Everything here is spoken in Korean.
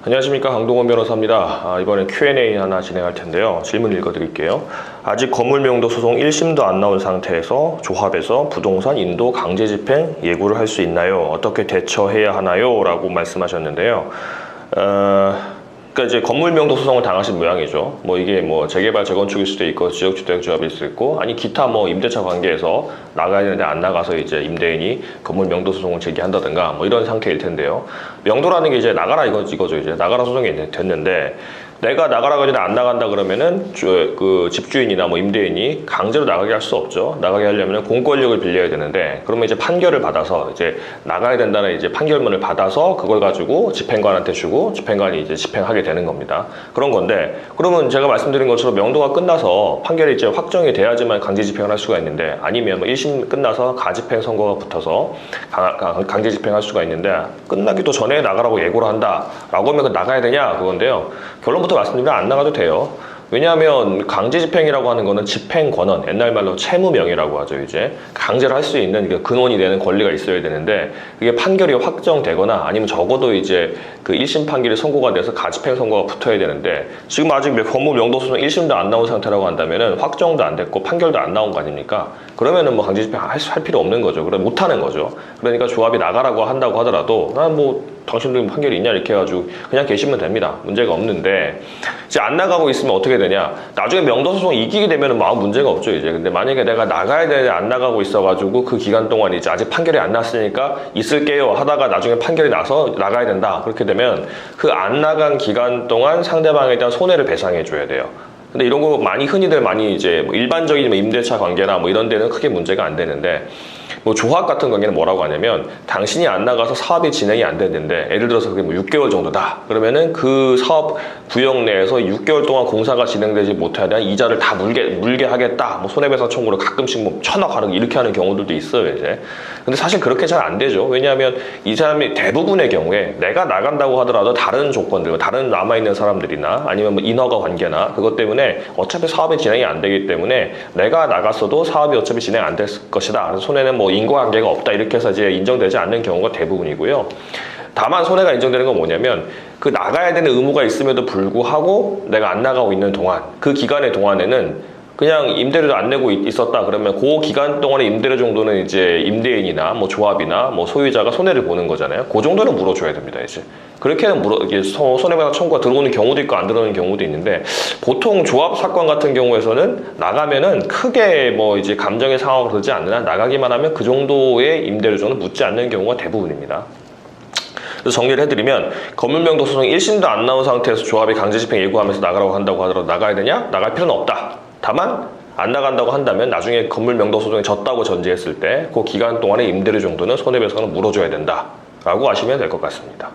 안녕하십니까, 강동원 변호사입니다. 이번엔 Q&A 하나 진행할 텐데요. 질문 읽어드릴게요. 아직 건물명도 소송 1심도 안 나온 상태에서 조합에서 부동산 인도 강제 집행 예고를 할 수 있나요? 어떻게 대처해야 하나요? 라고 말씀하셨는데요. 그러니까 이제 건물명도 소송을 당하신 모양이죠. 뭐 이게 뭐 재개발 재건축일 수도 있고 지역주택조합일 수도 있고, 아니 기타 뭐 임대차 관계에서 나가야 되는데 안 나가서 이제 임대인이 건물명도 소송을 제기한다든가 뭐 이런 상태일 텐데요. 명도라는 게 이제 나가라 이거죠. 이제 나가라 소송이 됐는데, 내가 나가라고 전에 안 나간다 그러면은 그 집주인이나 뭐 임대인이 강제로 나가게 할 수 없죠. 나가게 하려면 공권력을 빌려야 되는데, 그러면 이제 판결을 받아서 이제 나가야 된다는 이제 판결문을 받아서 그걸 가지고 집행관한테 주고 집행관이 이제 집행하게 되는 겁니다. 그런 건데, 그러면 제가 말씀드린 것처럼 명도가 끝나서 판결이 이제 확정이 돼야지만 강제 집행을 할 수가 있는데, 아니면 뭐 1심 끝나서 가집행 선고가 붙어서 강제 집행할 수가 있는데, 끝나기도 전에 나가라고 예고를 한다라고 하면 나가야 되냐 그건데요. 결론부터 말씀드리면 안 나가도 돼요. 왜냐하면 강제 집행이라고 하는 거는 집행 권한, 옛날 말로 채무명의라고 하죠. 이제 강제로 할 수 있는 근원이 되는 권리가 있어야 되는데, 그게 판결이 확정되거나 아니면 적어도 이제 그 1심 판결이 선고가 돼서 가집행 선고가 붙어야 되는데, 지금 아직 건물 명도소송 1심도 안 나온 상태라고 한다면은 확정도 안 됐고 판결도 안 나온 거 아닙니까? 그러면은 뭐 강제 집행 할 필요 없는 거죠. 그래 못 하는 거죠. 그러니까 조합이 나가라고 한다고 하더라도 난 뭐 당신들 판결이 있냐 이렇게 해가지고 그냥 계시면 됩니다. 문제가 없는데, 이제 안 나가고 있으면 어떻게 되냐? 나중에 명도소송 이기게 되면은 아무 문제가 없죠 이제. 근데 만약에 내가 나가야 되는데 안 나가고 있어가지고 그 기간 동안 이제 아직 판결이 안 났으니까 있을게요 하다가 나중에 판결이 나서 나가야 된다, 그렇게 되면 그 안 나간 기간 동안 상대방에 대한 손해를 배상해 줘야 돼요. 근데 이런 거 흔히들 많이 이제 뭐 일반적인 뭐 임대차 관계나 뭐 이런 데는 크게 문제가 안 되는데, 뭐 조합 같은 관계는 뭐라고 하냐면, 당신이 안 나가서 사업이 진행이 안 됐는데, 예를 들어서 그게 뭐 6개월 정도다 그러면은 그 사업 구역 내에서 6개월 동안 공사가 진행되지 못하야 이자를 다 물게 하겠다, 뭐 손해배상 청구를 가끔씩 뭐 1,000억 이렇게 하는 경우들도 있어요 이제. 근데 사실 그렇게 잘 안 되죠. 왜냐하면 이 사람이 대부분의 경우에 내가 나간다고 하더라도 다른 조건들, 다른 남아있는 사람들이나 아니면 뭐 인허가 관계나 그것 때문에 어차피 사업이 진행이 안 되기 때문에 내가 나갔어도 사업이 어차피 진행 안 될 것이다, 그래서 손해는 뭐 인과관계가 없다 이렇게 해서 이제 인정되지 않는 경우가 대부분이고요. 다만 손해가 인정되는 건 뭐냐면, 그 나가야 되는 의무가 있음에도 불구하고 내가 안 나가고 있는 동안, 그 기간의 동안에는 그냥 임대료도 안 내고 있었다 그러면 그 기간 동안의 임대료 정도는 이제 임대인이나 뭐 조합이나 뭐 소유자가 손해를 보는 거잖아요. 그 정도는 물어줘야 됩니다 이제. 그렇게는 이게 손해배상 청구가 들어오는 경우도 있고 안 들어오는 경우도 있는데, 보통 조합 사건 같은 경우에서는 나가면은 크게 뭐 이제 감정의 상황을 그러지 않느냐, 나가기만 하면 그 정도의 임대료 정도는 묻지 않는 경우가 대부분입니다. 그래서 정리를 해드리면, 건물명도 소송 1심도 안 나온 상태에서 조합이 강제집행 예고하면서 나가라고 한다고 하더라도 나가야 되냐? 나갈 필요는 없다. 다만 안 나간다고 한다면 나중에 건물명도 소송에 졌다고 전제했을 때 그 기간 동안의 임대료 정도는 손해배상을 물어줘야 된다 라고 아시면 될 것 같습니다.